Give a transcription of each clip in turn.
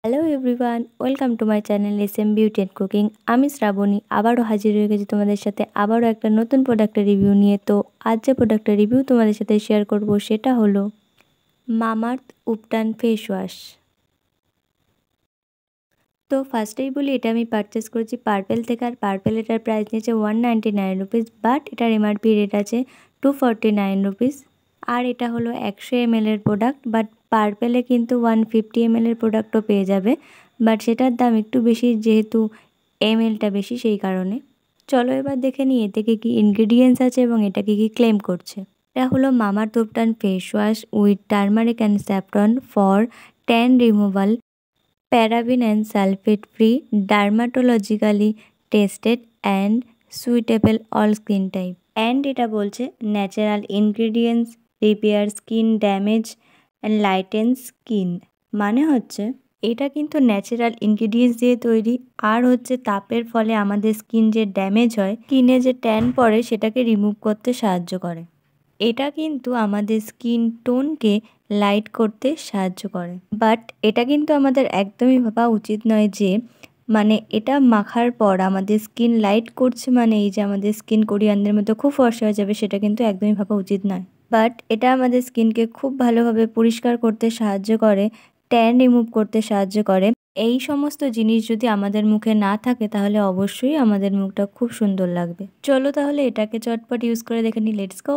Hello everyone, welcome to my channel SM beauty and cooking. আমি শ্রাবণী আবারও হাজির হয়ে গেছি তোমাদের সাথে আবারও একটা নতুন প্রোডাক্টের রিভিউ নিয়ে। তো আজ যে প্রোডাক্টের রিভিউ তোমাদের সাথে শেয়ার করব সেটা হলো মামাআর্থ উপটান ফেস ওয়াশ। তো ফার্স্টেই বলি, এটা আমি পারচেস করেছি পার্পেল থেকে। আর পার্পেল এটার প্রাইস নিয়েছে 199 রুপিস, বাট এটার এমআরপি রেট আছে 249 রুপিস। আর এটা হলো 100 ml এর প্রোডাক্ট, বাট পার্পেলে কিন্তু 150 ml এর প্রোডাক্টও পেয়ে যাবে, বাট সেটার দাম একটু বেশি, যেহেতু এমএলটা বেশি সেই কারণে। চলো এবার দেখে নিই এতে কী কী ইনগ্রিডিয়েন্টস আছে এবং এটা কী কী ক্লেম করছে। এটা হলো Mamaearth উপটান face wash with turmeric and saffron for tan removal, paraben and sulfate free, dermatologically tested and suitable all skin type. And এটা বলছে natural ingredients repair skin damage and lighten skin. মানে হচ্ছে এটা কিন্তু natural ingredients দিয়ে তৈরি, আর হচ্ছে তাপের ফলে আমাদের স্কিন যে ড্যামেজ হয়, স্কিনে যে ট্যান পড়ে সেটাকে রিমুভ করতে সাহায্য করে। এটা কিন্তু আমাদের স্কিন টোনকে লাইট করতে সাহায্য করে। বাট এটা কিন্তু আমাদের একদমই ভাবা উচিত নয় যে এটা মাখার পর আমাদের স্কিন লাইট করছে মানে এই যে আমাদের স্কিন কোরিয়ানদের মতো খুব ফর্সা হয়ে যাবে, সেটা কিন্তু একদমই ভাবা উচিত নয়। বাট এটা আমাদের স্কিনকে খুব ভালোভাবে পরিষ্কার করতে সাহায্য করে, ট্যান রিমুভ করতে সাহায্য করে। এই সমস্ত জিনিস যদি আমাদের মুখে না থাকে তাহলে অবশ্যই আমাদের মুখটা খুব সুন্দর লাগবে। চলো তাহলে এটাকে চটপট ইউজ করে দেখে নিই, লেটস গো।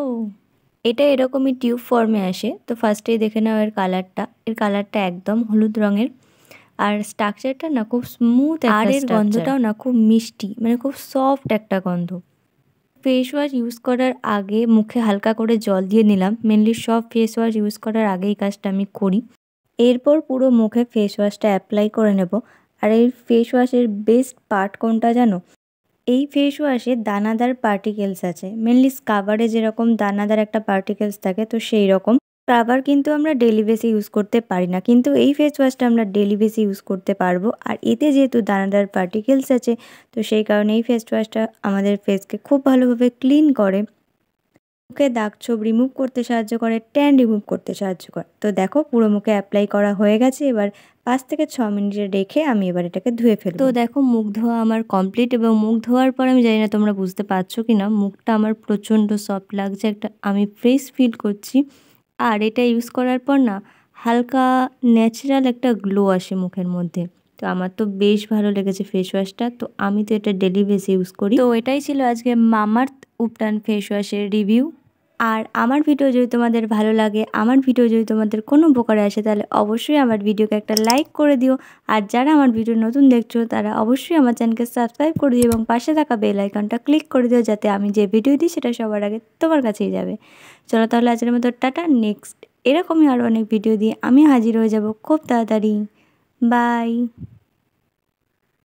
এটা এরকমই টিউব ফর্মে আসে। তো ফার্স্টেই দেখে নাও এর কালারটা একদম হলুদ রঙের। আর স্ট্রাকচারটা না খুব স্মুথ, আর এর গন্ধটাও না খুব মিষ্টি, খুব সফট একটা গন্ধ। ফেস ওয়াশ ইউজ করার আগে মুখে হালকা করে জল দিয়ে নিলাম। মেনলি সব ফেস ওয়াশ ইউজ করার আগে এই কাজটা আমি করি। এরপর পুরো মুখে ফেস ওয়াশটা অ্যাপ্লাই করে নেব। আর এই ফেস ওয়াশের বেস্ট পার্ট কোনটা জানো? এই ফেস ওয়াশে দানাদার পার্টিকেলস আছে। মেনলি স্কাবারে যেরকম দানাদার একটা পার্টিকেলস থাকে, তো সেই রকম স্কাবার কিন্তু আমরা ডেলি বেসে ইউজ করতে পারি না, কিন্তু এই ফেস ওয়াশটা আমরা ডেলি বেসে ইউজ করতে পারবো। আর এতে যেহেতু দানাদার পার্টিকেলস আছে, তো সেই কারণে এই ফেস ওয়াশটা আমাদের ফেসকে খুব ভালোভাবে ক্লিন করে, মুখে দাগ ছোপ রিমুভ করতে সাহায্য করে, ট্যান রিমুভ করতে সাহায্য করে। তো দেখো পুরো মুখে অ্যাপ্লাই করা হয়ে গেছে। এবার 5 থেকে 6 মিনিট রেখে আমি এবার এটাকে ধুয়ে ফেলবো। তো দেখো মুখ ধোয়া আমার কমপ্লিট, এবং মুখ ধোয়ার পর আমি জানি না তোমরা বুঝতে পারছো কি না, মুখটা আমার প্রচণ্ড সফট লাগছে, আমি ফ্রেশ ফিল করছি। আর এটা ইউজ করার পর না হালকা ন্যাচারাল একটা গ্লো আসে মুখের মধ্যে। তো আমার তো বেশ ভালো লেগেছে ফেস ওয়াশটা, তো আমি তো এটা ডেলি বেসে ইউজ করি। তো এটাই ছিল আজকে মামাআর্থ উপটান ফেস ওয়াশের রিভিউ। আর আমার ভিডিও যদি তোমাদের ভালো লাগে, আমার ভিডিও যদি তোমাদের কোনো উপকারে আসে, তাহলে অবশ্যই আমার ভিডিওকে একটা লাইক করে দিও। আর যারা আমার ভিডিও নতুন দেখছো তারা অবশ্যই আমার চ্যানেলকে সাবস্ক্রাইব করে দিও এবং পাশে থাকা বেল আইকনটা ক্লিক করে দিও, যাতে আমি যে ভিডিও দিই সেটা সবার আগে তোমার কাছেই যাবে। চলো তাহলে আজকের মতো টাটা। নেক্সট এরকমই আরও অনেক ভিডিও দিয়ে আমি হাজির হয়ে যাব খুব তাড়াতাড়ি। বাই।